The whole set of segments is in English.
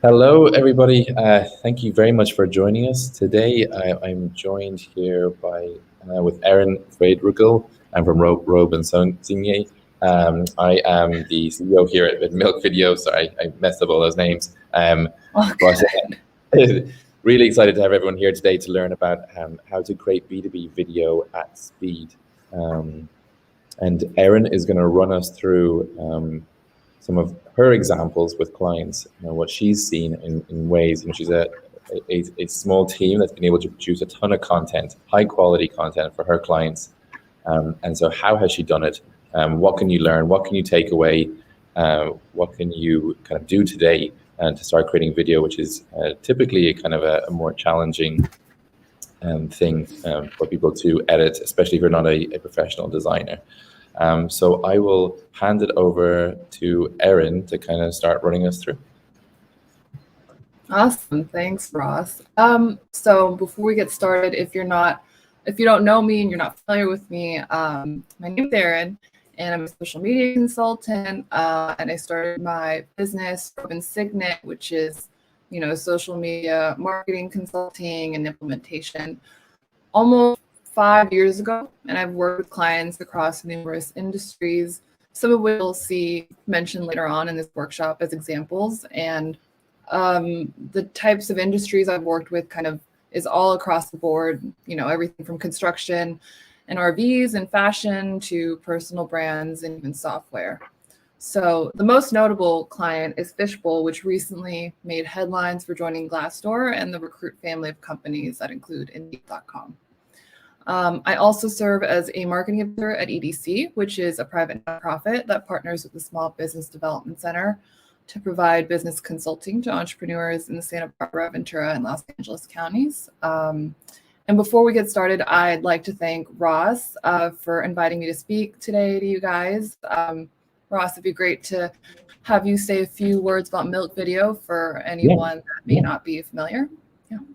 Hello, everybody. Thank you very much for joining us today. I'm joined here by with Erin Friedrich. I'm from Robe and Signe. I am the CEO here at Milk Video. Sorry, I messed up all those names. Oh, But good. really excited to have everyone here today to learn about how to create B2B video at speed. And Erin is going to run us through some of her examples with clients, what she's seen in ways, she's a small team that's been able to produce a ton of content, high quality content for her clients. And so how has she done it? What can you learn? What can you take away? What can you kind of do today to start creating video, which is typically a kind of a more challenging thing for people to edit, especially if you're not a professional designer. So I will hand it over to Erin to kind of start running us through. Awesome. Thanks, Ross. So before we get started, if you don't know me and you're not familiar with me, my name is Erin, and I'm a social media consultant. And I started my business, Robe & Signet, which is, social media marketing consulting and implementation, almost 5 years ago, and I've worked with clients across numerous industries, some of which we'll see mentioned later on in this workshop as examples. And the types of industries I've worked with kind of is all across the board, everything from construction and RVs and fashion to personal brands and even software. So the most notable client is Fishbowl, which recently made headlines for joining Glassdoor and the Recruit family of companies that include Indeed.com. I also serve as a marketing editor at EDC, which is a private nonprofit that partners with the Small Business Development Center to provide business consulting to entrepreneurs in the Santa Barbara, Ventura, and Los Angeles counties. And before we get started, I'd like to thank Ross for inviting me to speak today to you guys. Ross, it'd be great to have you say a few words about Milk Video for anyone that may not be familiar.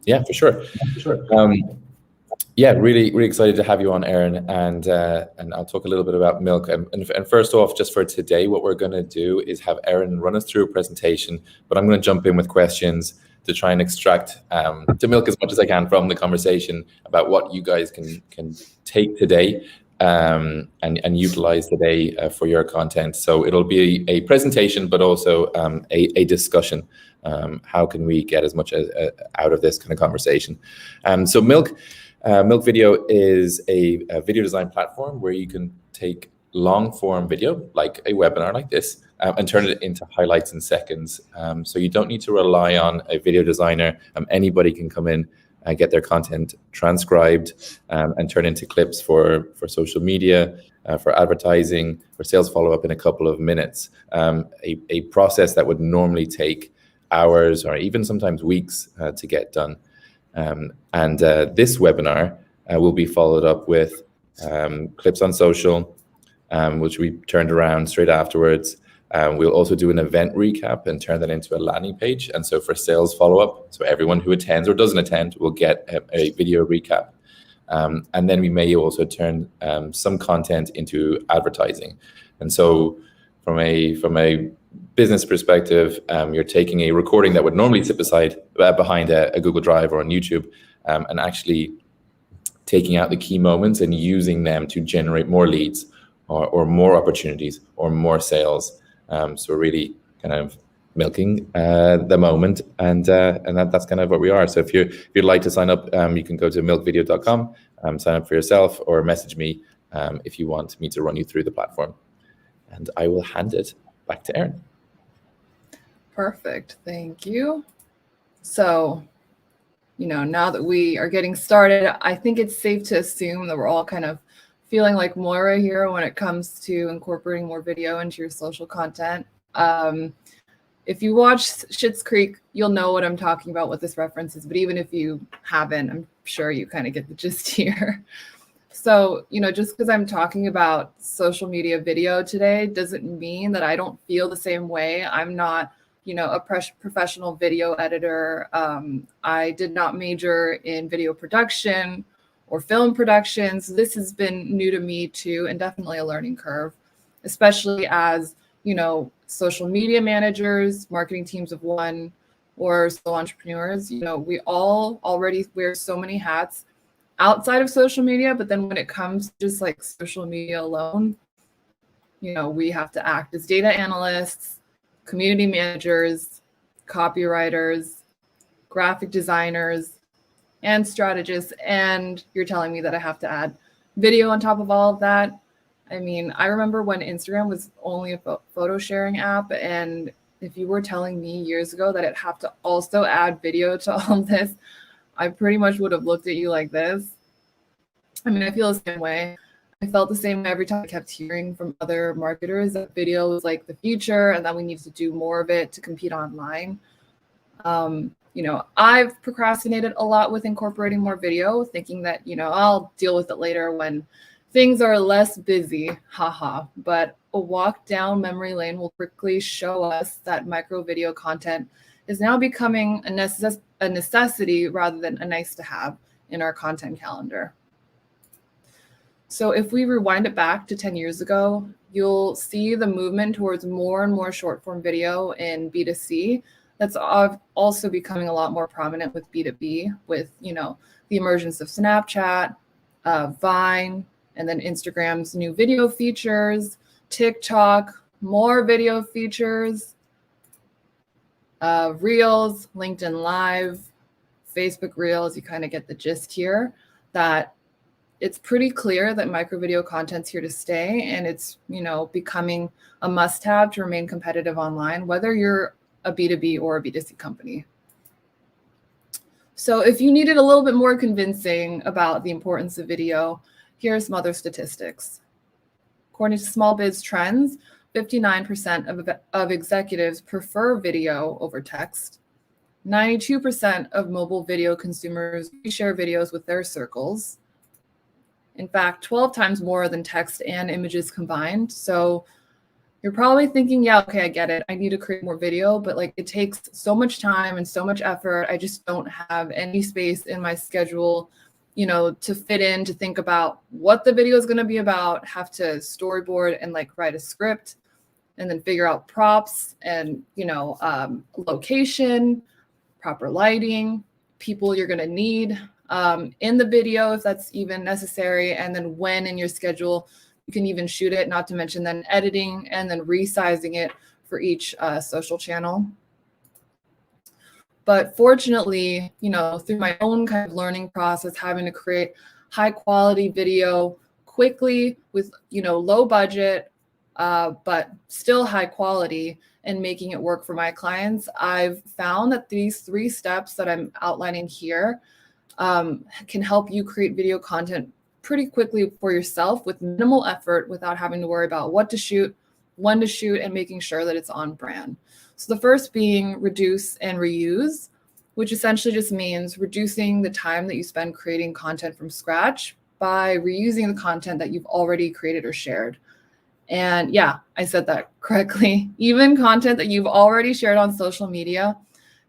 Yeah, for sure. Yeah, really excited to have you on, Erin, and I'll talk a little bit about Milk. And first off, just for today, what we're going to do is have Erin run us through a presentation, but I'm going to jump in with questions to try and extract to Milk as much as I can from the conversation about what you guys can take today and utilize today for your content. So it'll be a presentation, but also a discussion. How can we get as much out of this kind of conversation? So Milk Video is a video design platform where you can take long form video, like a webinar like this, and turn it into highlights in seconds. So you don't need to rely on a video designer. Anybody can come in and get their content transcribed and turn into clips for social media, for advertising, for sales follow-up in a couple of minutes. A process that would normally take hours or even sometimes weeks to get done. And this webinar will be followed up with clips on social, which we turned around straight afterwards. We'll also do an event recap and turn that into a landing page. And so for sales follow-up, so everyone who attends or doesn't attend will get a video recap. And then we may also turn some content into advertising. And so from a business perspective, you're taking a recording that would normally sit behind a Google Drive or on YouTube, and actually taking out the key moments and using them to generate more leads or more opportunities or more sales. So we're really kind of milking the moment, and that's kind of what we are. So if you'd like to sign up, you can go to milkvideo.com, sign up for yourself, or message me if you want me to run you through the platform. And I will hand it back to Erin. Perfect. Thank you. So, now that we are getting started, I think it's safe to assume that we're all kind of feeling like Moira here when it comes to incorporating more video into your social content. If you watch Schitt's Creek, you'll know what I'm talking about, what this reference is. But even if you haven't, I'm sure you kind of get the gist here. So, just because I'm talking about social media video today doesn't mean that I don't feel the same way. I'm not, a professional video editor. I did not major in video production or film production. So this has been new to me too, and definitely a learning curve, especially as, social media managers, marketing teams of one, or solo entrepreneurs, you know, we all already wear so many hats outside of social media, but then when it comes to just like social media alone, you know, we have to act as data analysts, community managers, copywriters, graphic designers, and strategists. And you're telling me that I have to add video on top of all of that. I mean, I remember when Instagram was only a photo sharing app, and if you were telling me years ago that I'd have to also add video to all of this, I pretty much would have looked at you like this. I mean, I feel the same way. I felt the same way every time I kept hearing from other marketers that video was like the future and that we need to do more of it to compete online. You know, I've procrastinated a lot with incorporating more video, thinking that, you know, I'll deal with it later when things are less busy, haha. But a walk down memory lane will quickly show us that micro video content is now becoming a necessity rather than a nice to have in our content calendar. So if we rewind it back to 10 years ago, you'll see the movement towards more and more short form video in B2C. That's also becoming a lot more prominent with B2B, with, you know, the emergence of Snapchat, Vine, and then Instagram's new video features, TikTok, more video features, Reels, LinkedIn Live, Facebook Reels. You kind of get the gist here that it's pretty clear that micro video content's here to stay, and it's, you know, becoming a must-have to remain competitive online, whether you're a B2B or a B2C company. So if you needed a little bit more convincing about the importance of video, here are some other statistics. According to Small Biz Trends, 59% of executives prefer video over text. 92% of mobile video consumers share videos with their circles. In fact, 12 times more than text and images combined. So you're probably thinking, yeah, okay, I get it. I need to create more video, but like it takes so much time and so much effort. I just don't have any space in my schedule, you know, to fit in, to think about what the video is going to be about, have to storyboard and like write a script and then figure out props and, you know, location, proper lighting, people you're going to need in the video, if that's even necessary, and then when in your schedule you can even shoot it, not to mention then editing and then resizing it for each social channel. But fortunately, you know, through my own kind of learning process, having to create high quality video quickly with, you know, low budget, but still high quality, and making it work for my clients, I've found that these 3 steps that I'm outlining here can help you create video content pretty quickly for yourself with minimal effort without having to worry about what to shoot, when to shoot, and making sure that it's on brand. So the first being reduce and reuse, which essentially just means reducing the time that you spend creating content from scratch by reusing the content that you've already created or shared. And yeah, I said that correctly. Even content that you've already shared on social media,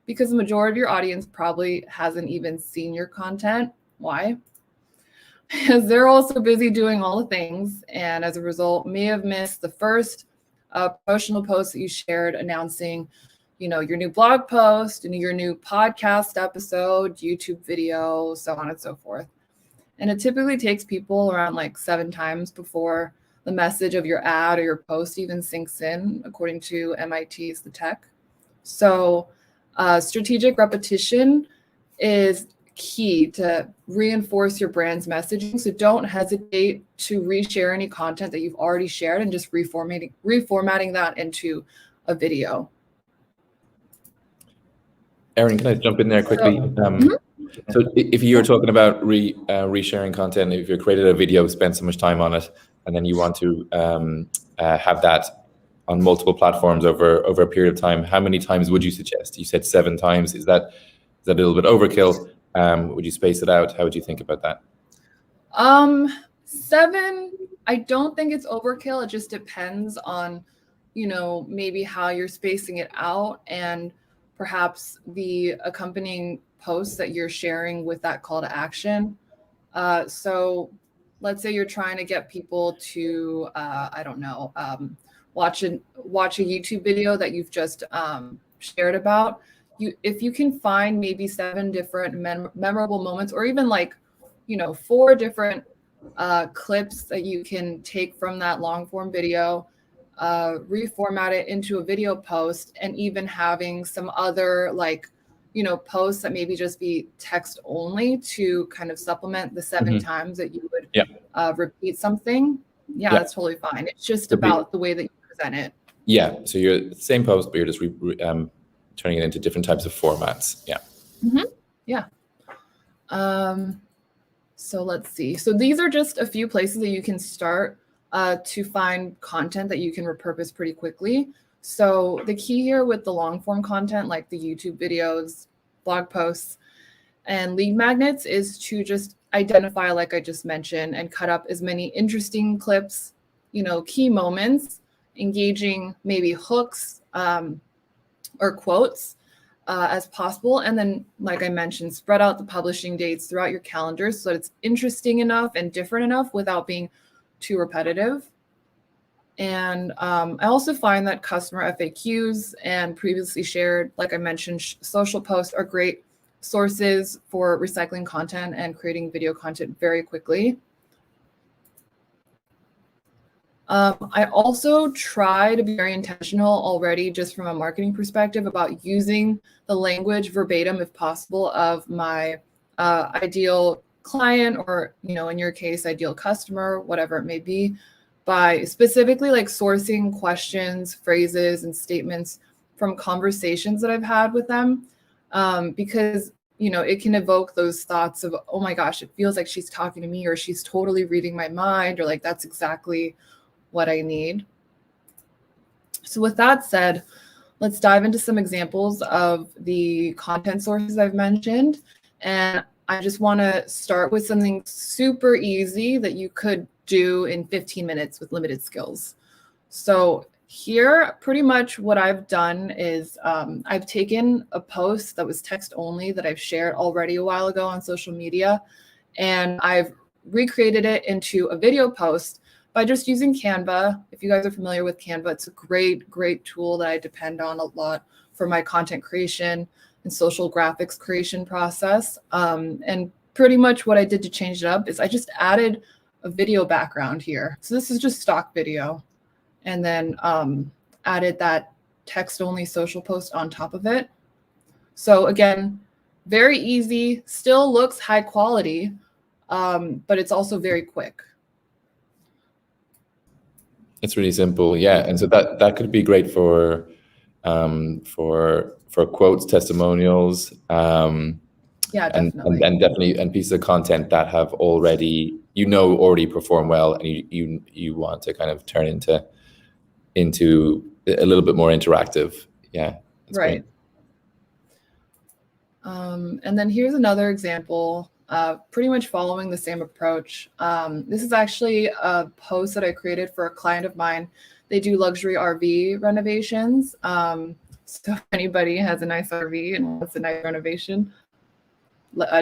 because the majority of your audience probably hasn't even seen your content. Why? Because they're also busy doing all the things, and as a result may have missed the first promotional post that you shared announcing, you know, your new blog post and your new podcast episode, YouTube video, so on and so forth. And it typically takes people around like 7 times before the message of your ad or your post even sinks in, according to MIT's The Tech. So strategic repetition is key to reinforce your brand's messaging. So don't hesitate to reshare any content that you've already shared and just reformatting that into a video. Erin, can I jump in there quickly? So if you're talking about resharing content, if you created a video, spent so much time on it, and then you want to have that on multiple platforms over a period of time, how many times would you suggest? You said 7 times. Is that a little bit overkill? Would you space it out? How would you think about that? 7, I don't think it's overkill. It just depends on, you know, maybe how you're spacing it out and perhaps the accompanying posts that you're sharing with that call to action. So let's say you're trying to get people to, I don't know, watch a YouTube video that you've just shared about. if you can find maybe 7 different memorable moments, or even like, 4 different clips that you can take from that long form video, reformat it into a video post, and even having some other like, posts that maybe just be text only to kind of supplement the 7 times that you would repeat something. Yeah, that's totally fine. It's just about the way that you present it. Yeah, so you're the same post, but you're just turning it into different types of formats. Yeah. Yeah. So let's see. So these are just a few places that you can start to find content that you can repurpose pretty quickly. So the key here with the long form content, like the YouTube videos, blog posts, and lead magnets, is to just identify, like I just mentioned, and cut up as many interesting clips, key moments, engaging maybe hooks or quotes as possible. And then, like I mentioned, spread out the publishing dates throughout your calendar so that it's interesting enough and different enough without being too repetitive. And I also find that customer FAQs and previously shared, like I mentioned, social posts are great sources for recycling content and creating video content very quickly. I also try to be very intentional already, just from a marketing perspective, about using the language verbatim, if possible, of my ideal client, or, in your case, ideal customer, whatever it may be, by specifically like sourcing questions, phrases, and statements from conversations that I've had with them, because it can evoke those thoughts of, oh my gosh, it feels like she's talking to me, or she's totally reading my mind, or like that's exactly what I need. So with that said, let's dive into some examples of the content sources I've mentioned. And I just want to start with something super easy that you could do in 15 minutes with limited skills. So here, pretty much what I've done is I've taken a post that was text only that I've shared already a while ago on social media, and I've recreated it into a video post by just using Canva. If you guys are familiar with Canva, it's a great, great tool that I depend on a lot for my content creation and social graphics creation process. And pretty much what I did to change it up is I just added a video background here. So this is just stock video. And then added that text-only social post on top of it. So again, very easy, still looks high quality, but it's also very quick. It's really simple, yeah. And so that could be great for quotes, testimonials, yeah, definitely. and definitely, and pieces of content that have already perform well, and you want to kind of turn into a little bit more interactive. Yeah, that's right. Great. And then here's another example, pretty much following the same approach. This is actually a post that I created for a client of mine. They do luxury RV renovations. So if anybody has a nice RV and wants a nice renovation,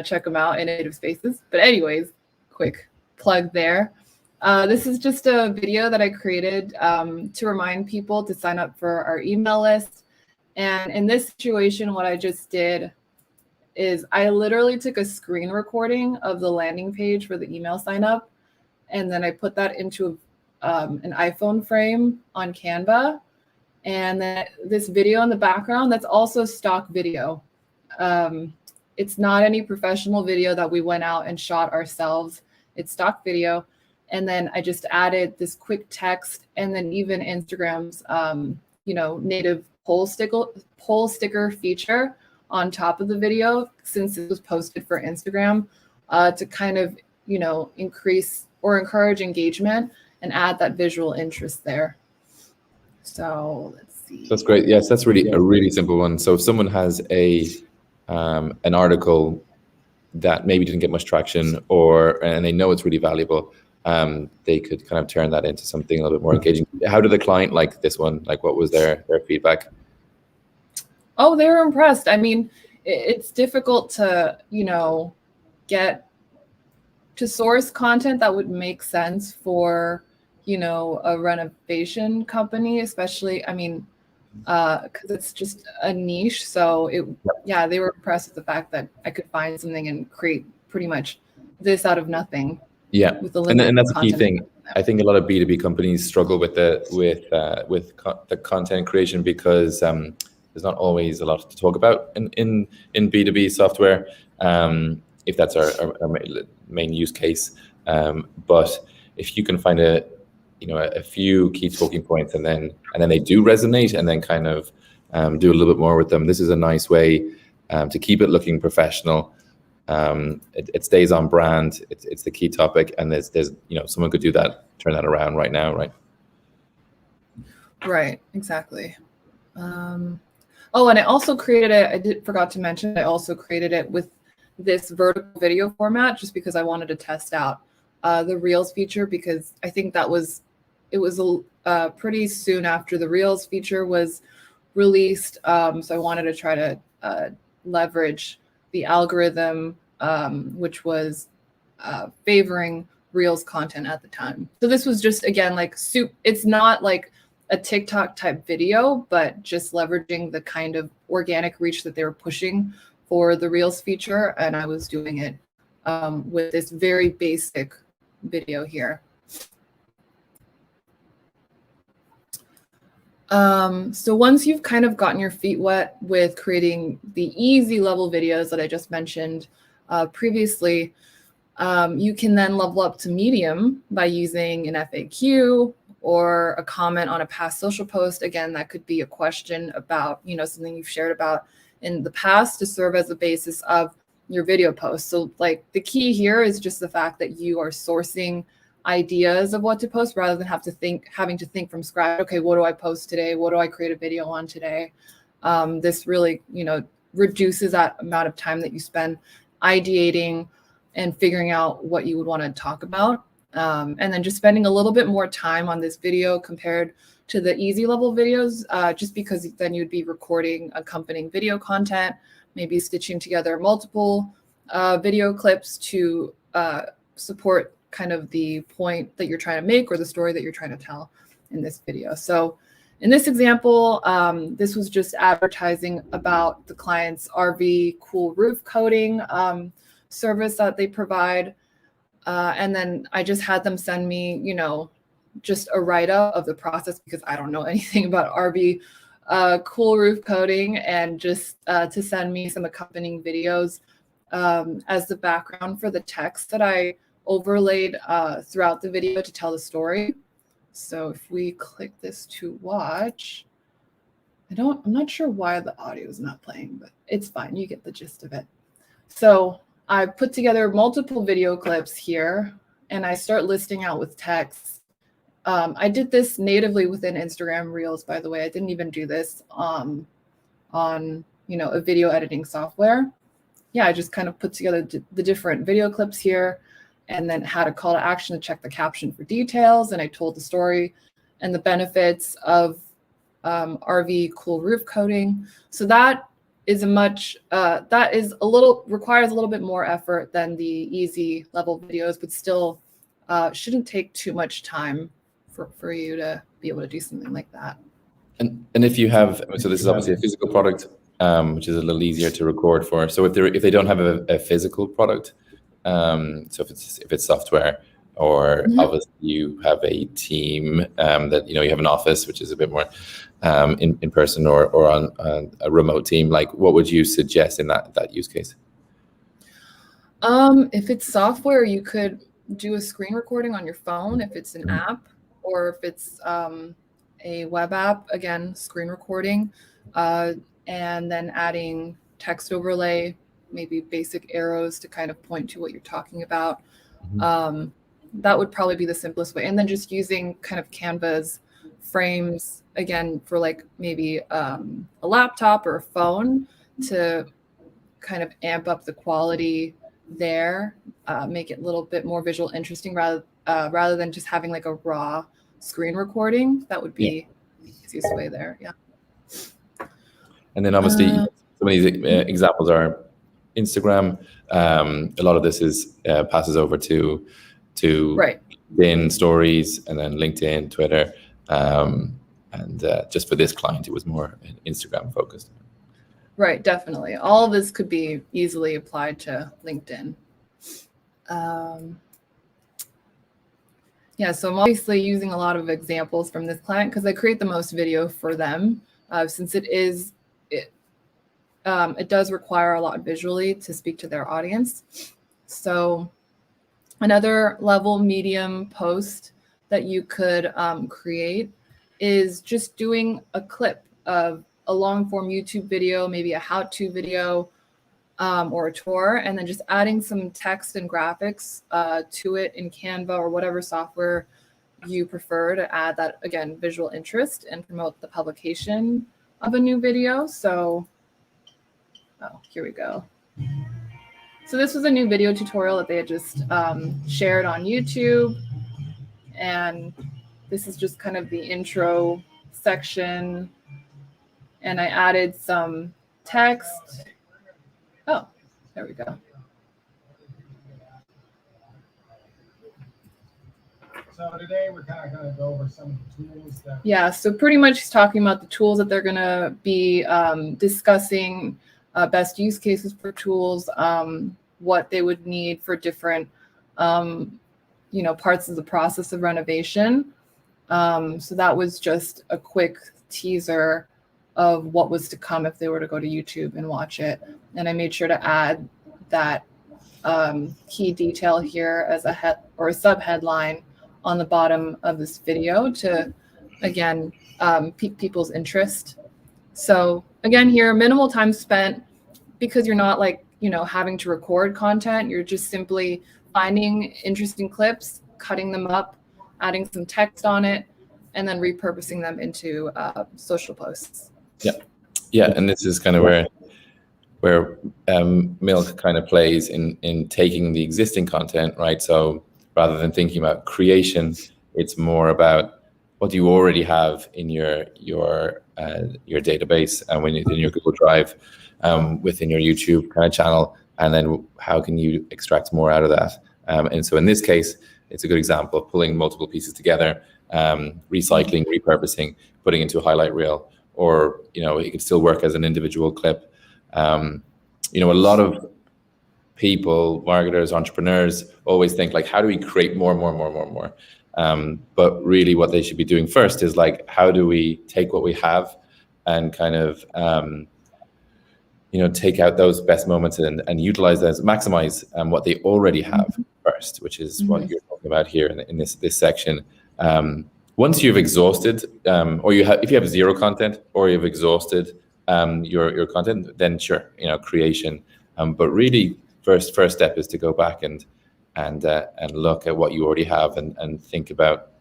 check them out in Native Spaces. But anyways, quick plug there. This is just a video that I created to remind people to sign up for our email list. And in this situation, what I just did is I literally took a screen recording of the landing page for the email sign up, and then I put that into an iPhone frame on Canva. And then this video in the background, that's also stock video. It's not any professional video that we went out and shot ourselves. It's stock video. And then I just added this quick text, and then even Instagram's native poll sticker feature on top of the video, since it was posted for Instagram, to kind of, increase or encourage engagement and add that visual interest there. So let's see. That's great. Yes, that's really a really simple one. So if someone has an article that maybe didn't get much traction, and they know it's really valuable, they could kind of turn that into something a little bit more engaging. How did the client like this one? Like, what was their feedback? Oh, they were impressed. I mean, it's difficult to, get to source content that would make sense for, a renovation company, especially, I mean, because it's just a niche. So they were impressed with the fact that I could find something and create pretty much this out of nothing. Yeah, with the and that's a key content. thing. I think a lot of B2B companies struggle with the content creation because there's not always a lot to talk about in B2B software. If that's our main use case, but if you can find a few key talking points and then they do resonate, and then kind of do a little bit more with them, this is a nice way to keep it looking professional. It stays on brand. It's the key topic, and there's someone could do that, turn that around right now, right? Right, exactly. Oh, and I also created it. Forgot to mention, I also created it with this vertical video format just because I wanted to test out the Reels feature, because I think it was pretty soon after the Reels feature was released. So I wanted to try to leverage the algorithm, which was favoring Reels content at the time. So this was just, again, like it's not like a TikTok type video, but just leveraging the kind of organic reach that they were pushing for the Reels feature. And I was doing it with this very basic video here. So once you've kind of gotten your feet wet with creating the easy level videos that I just mentioned previously, you can then level up to medium by using an FAQ or a comment on a past social post. Again, that could be a question about, something you've shared about in the past to serve as the basis of your video post. So like the key here is just the fact that you are sourcing ideas of what to post rather than having to think from scratch. Okay, what do I post today? What do I create a video on today? This really, reduces that amount of time that you spend ideating and figuring out what you would want to talk about. And then just spending a little bit more time on this video compared to the easy level videos, just because then you'd be recording accompanying video content, maybe stitching together multiple video clips to support kind of the point that you're trying to make or the story that you're trying to tell in this video. So in this example, this was just advertising about the client's RV cool roof coating service that they provide. And then I just had them send me, just a write-up of the process, because I don't know anything about RV cool roof coating, and just to send me some accompanying videos as the background for the text that I overlaid throughout the video to tell the story. So if we click this to watch, I'm not sure why the audio is not playing, but it's fine. You get the gist of it. So I put together multiple video clips here, and I start listing out with text. I did this natively within Instagram Reels, by the way. I didn't even do this on a video editing software. Yeah, I just kind of put together the different video clips here, and then had a call to action to check the caption for details. And I told the story and the benefits of RV cool roof coating. So that is requires a little bit more effort than the easy level videos, but still shouldn't take too much time for you to be able to do something like that. And if you have, so this is obviously a physical product, which is a little easier to record for. So if they don't have a physical product, so if it's software, or obviously you have a team that you have an office, which is a bit more in person or on a remote team, like what would you suggest in that use case? If it's software, you could do a screen recording on your phone if it's an app, or if it's a web app, again, screen recording, and then adding text overlay, maybe basic arrows to kind of point to what you're talking about. That would probably be the simplest way. And then just using kind of Canva's frames, again, for like maybe a laptop or a phone to kind of amp up the quality there, make it a little bit more visual interesting rather than just having like a raw screen recording. That would be the easiest way there. Yeah. And then obviously some of these examples are Instagram. A lot of this is passes over to right. LinkedIn stories, and then LinkedIn, Twitter, just for this client, it was more Instagram focused. Right, definitely. All of this could be easily applied to LinkedIn. Yeah, so I'm obviously using a lot of examples from this client because I create the most video for them, since it does require a lot visually to speak to their audience. So another level medium post that you could create is just doing a clip of a long form YouTube video, maybe a how-to video, or a tour, and then just adding some text and graphics to it in Canva or whatever software you prefer to add that, again, visual interest and promote the publication of a new video. So, oh, here we go. So this was a new video tutorial that they had just shared on YouTube. And this is just kind of the intro section. And I added some text. Oh, there we go. So today we're kind of going to go over some of the tools that... Yeah, so pretty much he's talking about the tools that they're going to be discussing, best use cases for tools, what they would need for different, parts of the process of renovation. So that was just a quick teaser of what was to come if they were to go to YouTube and watch it. And I made sure to add that key detail here as a sub headline on the bottom of this video to, again, pique people's interest. So again, here, minimal time spent because you're not having to record content. You're just simply finding interesting clips, cutting them up, adding some text on it, and then repurposing them into social posts. Yeah, and this is kind of where Milk kind of plays in taking the existing content, right? So rather than thinking about creation, it's more about what do you already have in your database and when in your Google Drive, within your YouTube kind of channel, and then how can you extract more out of that? And so in this case, it's a good example of pulling multiple pieces together, recycling, repurposing, putting into a highlight reel, or it could still work as an individual clip. A lot of people, marketers, entrepreneurs always think like, how do we create more? But really what they should be doing first is like, how do we take what we have and kind of, take out those best moments and utilize those, maximize what they already have first, which is what you're talking about here in this section. Once you've exhausted, or if you have zero content or you've exhausted your content, then sure, creation. But really, first step is to go back and look at what you already have and think about,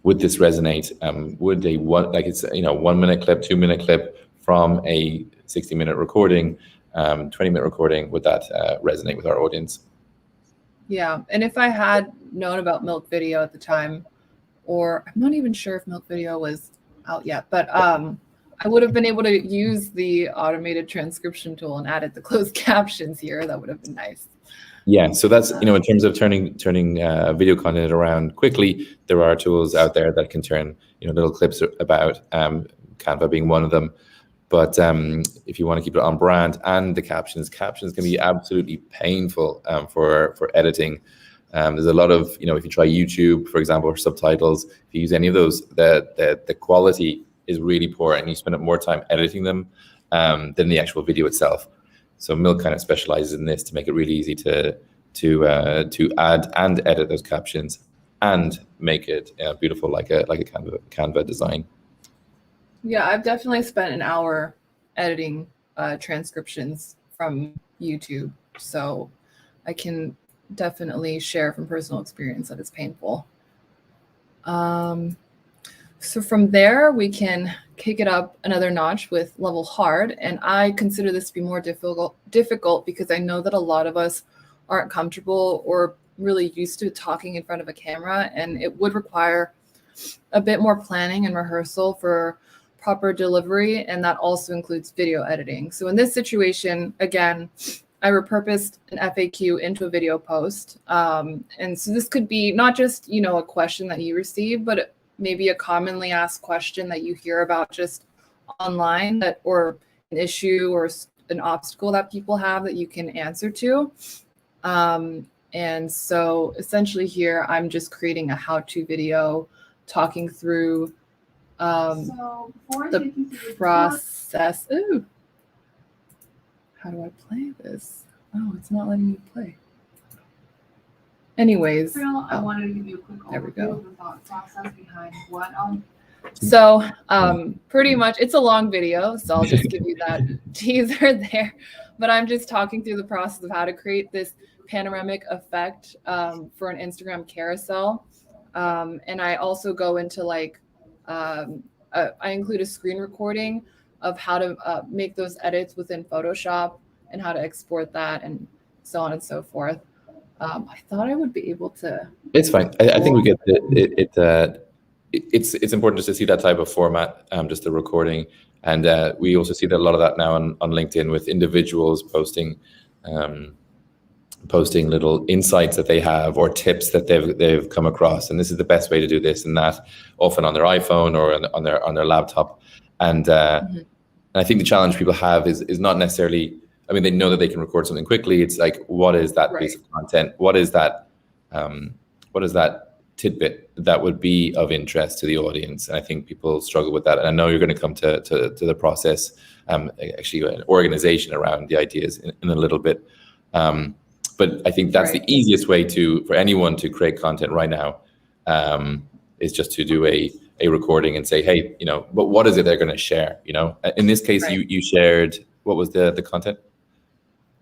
would this resonate? Would a 1 minute clip, 2 minute clip from a 60-minute recording, 20-minute recording, would that resonate with our audience? Yeah, and if I had known about Milk Video at the time, or I'm not even sure if Milk Video was out yet, but I would have been able to use the automated transcription tool and added the closed captions here. That would have been nice. Yeah, so that's, in terms of turning video content around quickly, there are tools out there that can turn, little clips about, Canva being one of them. But if you want to keep it on brand, and the captions can be absolutely painful for editing. There's a lot of, if you try YouTube, for example, or subtitles, if you use any of those, the quality is really poor, and you spend more time editing them than the actual video itself. So Milk kind of specializes in this to make it really easy to add and edit those captions and make it beautiful, like a Canva design. Yeah, I've definitely spent an hour editing transcriptions from YouTube, so I can definitely share from personal experience that it's painful. So from there, we can kick it up another notch with level hard, and I consider this to be more difficult because I know that a lot of us aren't comfortable or really used to talking in front of a camera, and it would require a bit more planning and rehearsal for proper delivery, and that also includes video editing. So in this situation, again, I repurposed an FAQ into a video post. And so this could be not just, a question that you receive, but maybe a commonly asked question that you hear about just online, that or an issue or an obstacle that people have that you can answer to. And so essentially here, I'm just creating a how-to video talking through the process. Ooh, how do I play this? Oh, it's not letting me play. Anyways, I wanted to give you a quick there we overview go. of the thought process behind what So pretty much it's a long video, so I'll just give you that teaser there. But I'm just talking through the process of how to create this panoramic effect for an Instagram carousel. And I also go into like, I include a screen recording of how to make those edits within Photoshop and how to export that and so on and so forth. I thought I would be able to. It's fine. I think we get it's important just to see that type of format, just the recording, and we also see that a lot of that now on LinkedIn with individuals posting little insights that they have or tips that they've come across, and this is the best way to do this and that, often on their iPhone or on their laptop, and I think the challenge people have is not necessarily. I mean, they know that they can record something quickly. It's like, what is that piece of content? What is that tidbit that would be of interest to the audience? And I think people struggle with that. And I know you're going to come to the process, actually an organization around the ideas in a little bit. But I think that's the easiest way for anyone to create content right now, is just to do a recording and say, hey, but what is it they're going to share? In this case, you shared, what was the content?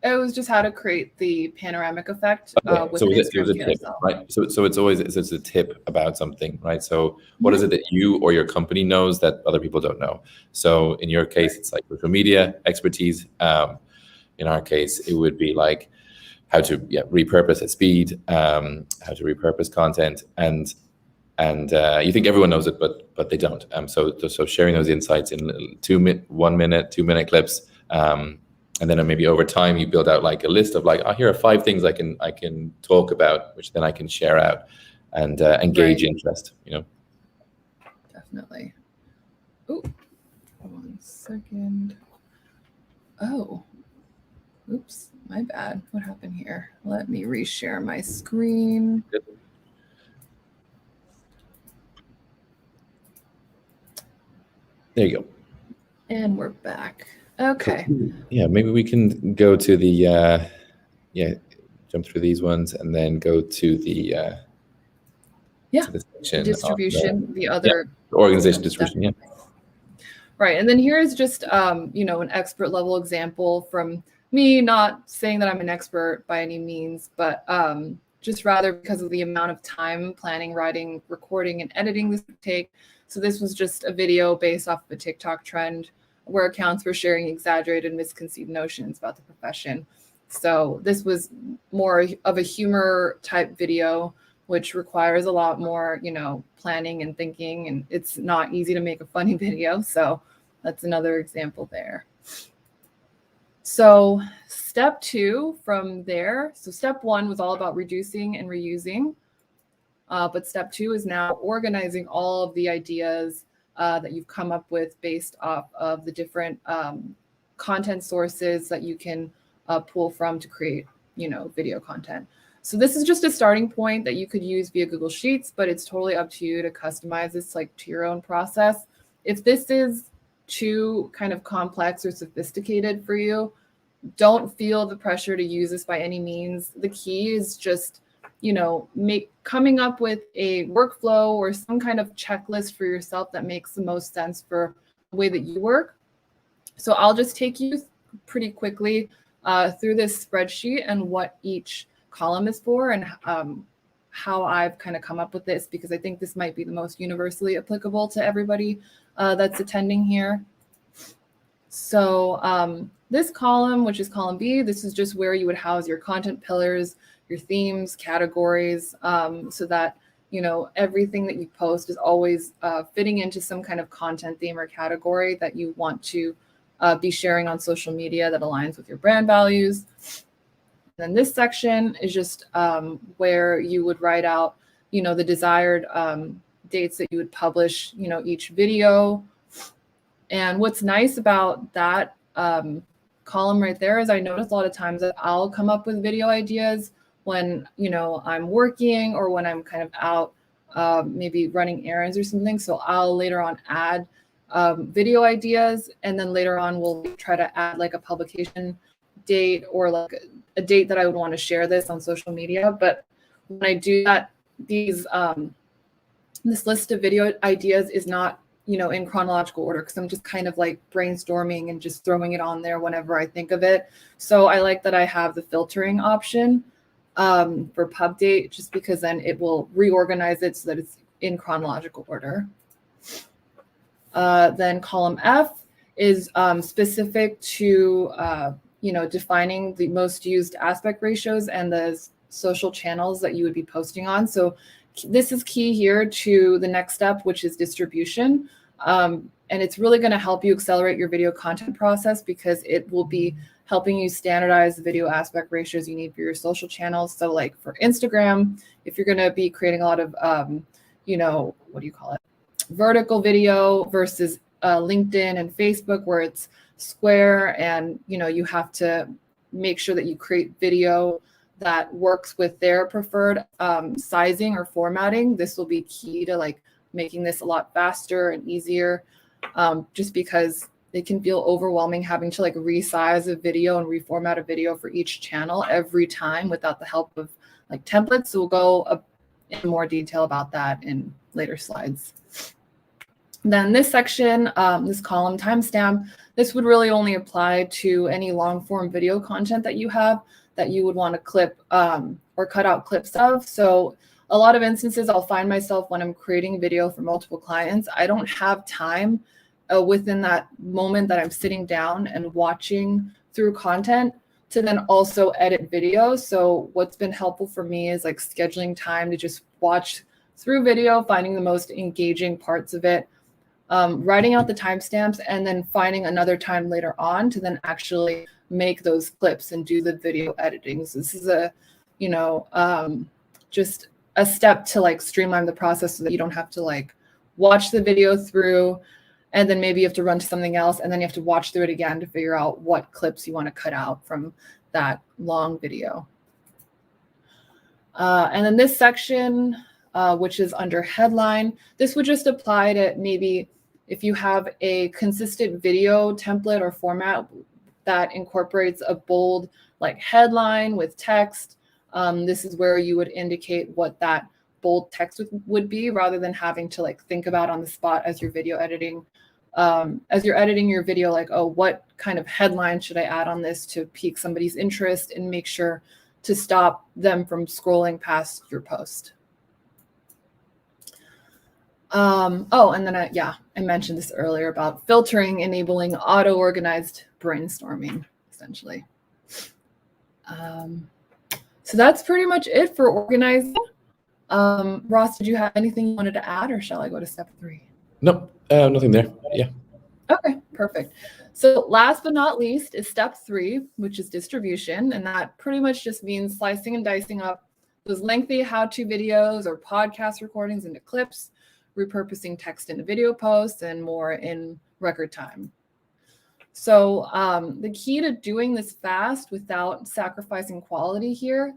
It was just how to create the panoramic effect with so an it was a Instagram tip, carousel. right? So it's a tip about something, right? So what is it that you or your company knows that other people don't know? So in your case, it's like social media expertise. In our case, it would be like how to repurpose at speed, how to repurpose content, and you think everyone knows it, but they don't. So sharing those insights in 1 minute, 2 minute clips. And then maybe over time you build out like a list of like, here are 5 things I can talk about, which then I can share out and engage interest. Definitely. Oh, 1 second. Oh, oops, my bad. What happened here? Let me reshare my screen. There you go. And we're back. Okay. Yeah, maybe we can go to the jump through these ones and then go to the to the section distribution, the other organization distribution. Definitely. Right, and then here's just an expert level example from me, not saying that I'm an expert by any means, but just rather because of the amount of time planning, writing, recording, and editing this would take. So this was just a video based off of a TikTok trend where accounts were sharing exaggerated, misconceived notions about the profession. So this was more of a humor type video, which requires a lot more, planning and thinking, and it's not easy to make a funny video. So that's another example there. So step 2 from there. So step 1 was all about reducing and reusing. But step 2 is now organizing all of the ideas that you've come up with based off of the different content sources that you can pull from to create, video content. So this is just a starting point that you could use via Google Sheets, but it's totally up to you to customize this like to your own process. If this is too kind of complex or sophisticated for you, don't feel the pressure to use this by any means. The key is just, coming up with a workflow or some kind of checklist for yourself that makes the most sense for the way that you work. So I'll just take you pretty quickly through this spreadsheet and what each column is for and how I've kind of come up with this, because I think this might be the most universally applicable to everybody that's attending here. So this column, which is column B, this is just where you would house your content pillars, your themes, categories, so that, everything that you post is always fitting into some kind of content theme or category that you want to be sharing on social media that aligns with your brand values. Then this section is just where you would write out, the desired dates that you would publish, each video. And what's nice about that column right there is I notice a lot of times that I'll come up with video ideas when, I'm working or when I'm kind of out maybe running errands or something. So I'll later on add video ideas, and then later on we'll try to add like a publication date or like a date that I would want to share this on social media. But when I do that, this list of video ideas is not, in chronological order, because I'm just kind of like brainstorming and just throwing it on there whenever I think of it. So I like that I have the filtering option for pub date, just because then it will reorganize it so that it's in chronological order. Then column F is specific to, defining the most used aspect ratios and the social channels that you would be posting on. So this is key here to the next step, which is distribution. And it's really going to help you accelerate your video content process, because it will be helping you standardize the video aspect ratios you need for your social channels. So like for Instagram, if you're going to be creating a lot of, vertical video versus LinkedIn and Facebook, where it's square, and you have to make sure that you create video that works with their preferred sizing or formatting. This will be key to like making this a lot faster and easier, just because it can feel overwhelming having to like resize a video and reformat a video for each channel every time without the help of like templates. So we'll go in more detail about that in later slides. Then this section, this column timestamp, this would really only apply to any long form video content that you have that you would want to clip or cut out clips of. So a lot of instances I'll find myself when I'm creating video for multiple clients, I don't have time within that moment that I'm sitting down and watching through content to then also edit video. So what's been helpful for me is like scheduling time to just watch through video, finding the most engaging parts of it, writing out the timestamps, and then finding another time later on to then actually make those clips and do the video editing. So this is just a step to like streamline the process so that you don't have to like watch the video through, and then maybe you have to run to something else, and then you have to watch through it again to figure out what clips you want to cut out from that long video. And then this section, which is under headline, this would just apply to maybe if you have a consistent video template or format that incorporates a bold like headline with text. This is where you would indicate what that bold text would be, rather than having to like think about on the spot as you're video editing. As you're editing your video, like, oh, what kind of headline should I add on this to pique somebody's interest and make sure to stop them from scrolling past your post. And then I mentioned this earlier about filtering, enabling auto-organized brainstorming, essentially. So that's pretty much it for organizing. Ross, did you have anything you wanted to add, or shall I go to step 3? No, nothing there. Yeah. Okay, perfect. So last but not least is step 3, which is distribution. And that pretty much just means slicing and dicing up those lengthy how-to videos or podcast recordings into clips, repurposing text into video posts, and more in record time. So the key to doing this fast without sacrificing quality here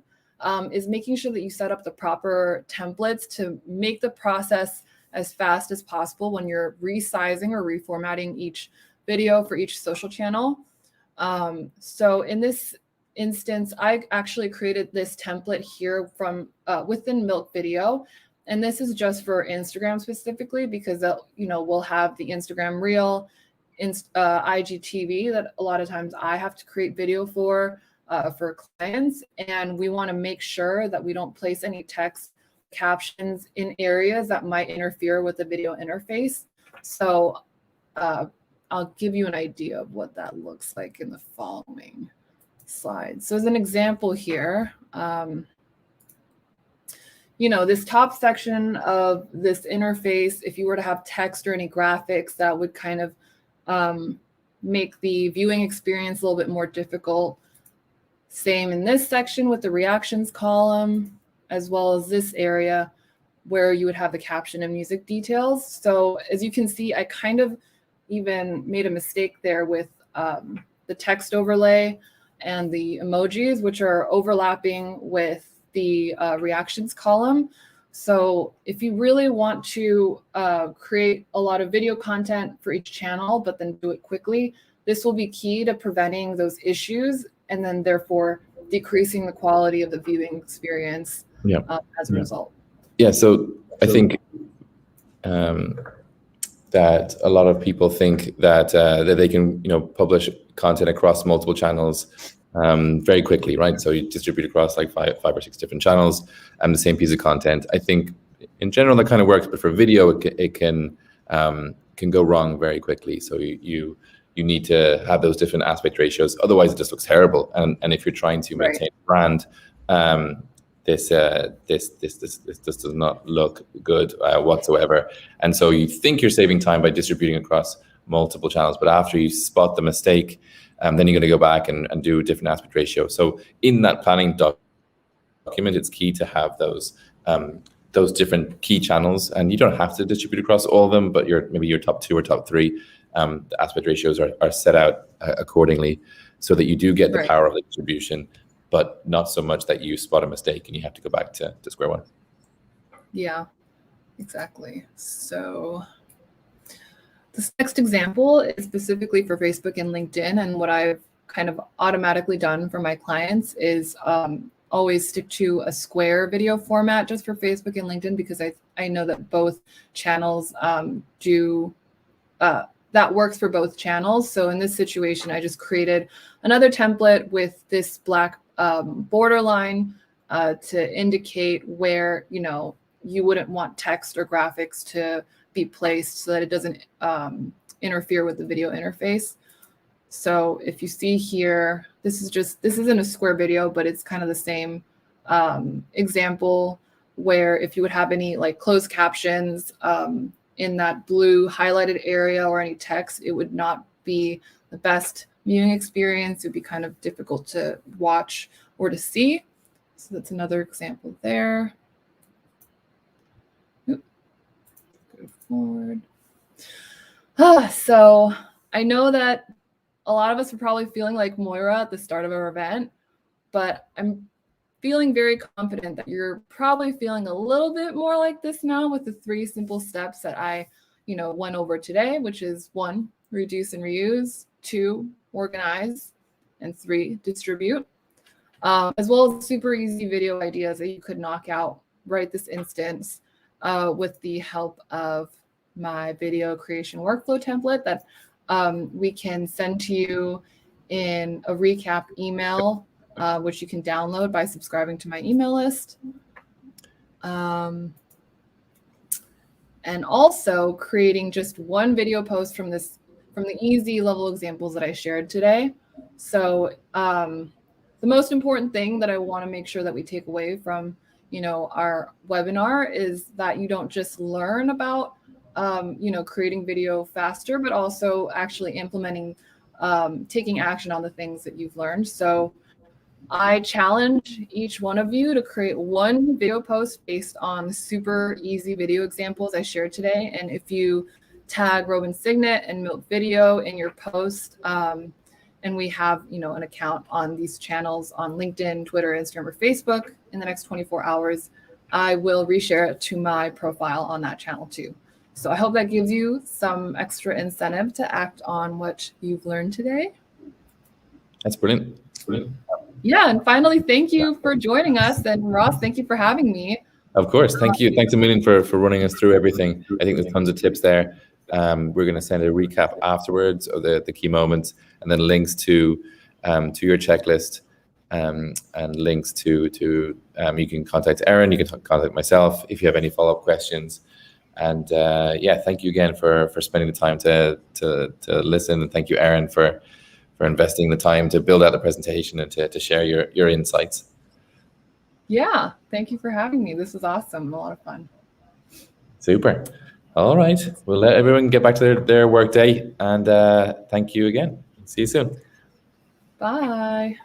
is making sure that you set up the proper templates to make the process as fast as possible when you're resizing or reformatting each video for each social channel. So in this instance, I actually created this template here from within Milk Video. And this is just for Instagram specifically, because we'll have the Instagram Reel, IGTV that a lot of times I have to create video for clients. And we want to make sure that we don't place any text captions in areas that might interfere with the video interface. So I'll give you an idea of what that looks like in the following slides. So as an example here, this top section of this interface, if you were to have text or any graphics, that would kind of make the viewing experience a little bit more difficult. Same in this section with the reactions column, as well as this area. where you would have the caption and music details. So as you can see, I kind of even made a mistake there with the text overlay and the emojis, which are overlapping with the reactions column. So if you really want to create a lot of video content for each channel, but then do it quickly, this will be key to preventing those issues and then therefore decreasing the quality of the viewing experience as a result. Yeah, so I think that a lot of people think that that they can, publish content across multiple channels very quickly, right? So you distribute across like five or six different channels and the same piece of content. I think in general that kind of works, but for video it can go wrong very quickly. So you need to have those different aspect ratios. Otherwise, it just looks terrible. And if you're trying to maintain a brand, this does not look good whatsoever. And so you think you're saving time by distributing across multiple channels, but after you spot the mistake, then you're going to go back and do a different aspect ratio. So in that planning document, it's key to have those different key channels, and you don't have to distribute across all of them, but maybe your top 2 or top 3 the aspect ratios are set out accordingly, so that you do get the power of the distribution, but not so much that you spot a mistake and you have to go back to square one. Yeah, exactly. So this next example is specifically for Facebook and LinkedIn, and what I've kind of automatically done for my clients is always stick to a square video format just for Facebook and LinkedIn, because I know that both channels that works for both channels. So in this situation, I just created another template with this black border line to indicate where, you wouldn't want text or graphics to be placed so that it doesn't interfere with the video interface. So if you see here, this isn't a square video, but it's kind of the same example where if you would have any like closed captions in that blue highlighted area or any text, it would not be the best viewing experience. It would be kind of difficult to watch or to see. So that's another example there. Go forward. So I know that a lot of us are probably feeling like Moira at the start of our event, but I'm feeling very confident that you're probably feeling a little bit more like this now with the 3 simple steps that I, went over today, which is 1, reduce and reuse, 2, organize, and 3, distribute, as well as super easy video ideas that you could knock out right this instance with the help of my video creation workflow template that we can send to you in a recap email, which you can download by subscribing to my email list. And also creating just 1 video post from the easy level examples that I shared today. So the most important thing that I want to make sure that we take away from, our webinar is that you don't just learn about, creating video faster, but also actually implementing, taking action on the things that you've learned. So I challenge each one of you to create 1 video post based on super easy video examples I shared today. And if you tag Robin Signet and Milk Video in your post, and we have, an account on these channels on LinkedIn, Twitter, Instagram, or Facebook in the next 24 hours, I will reshare it to my profile on that channel too. So I hope that gives you some extra incentive to act on what you've learned today. That's brilliant. Brilliant. Yeah, and finally, thank you for joining us. And Ross, thank you for having me. Of course, thank you. Thanks a million for running us through everything. I think there's tons of tips there. We're going to send a recap afterwards of the key moments, and then links to your checklist, and links to you can contact Erin, you can contact myself if you have any follow-up questions. And thank you again for spending the time to listen, and thank you, Erin, for investing the time to build out the presentation and to share your insights. Yeah, thank you for having me. This was awesome, a lot of fun. Super. All right, we'll let everyone get back to their work day, and thank you again. See you soon. Bye.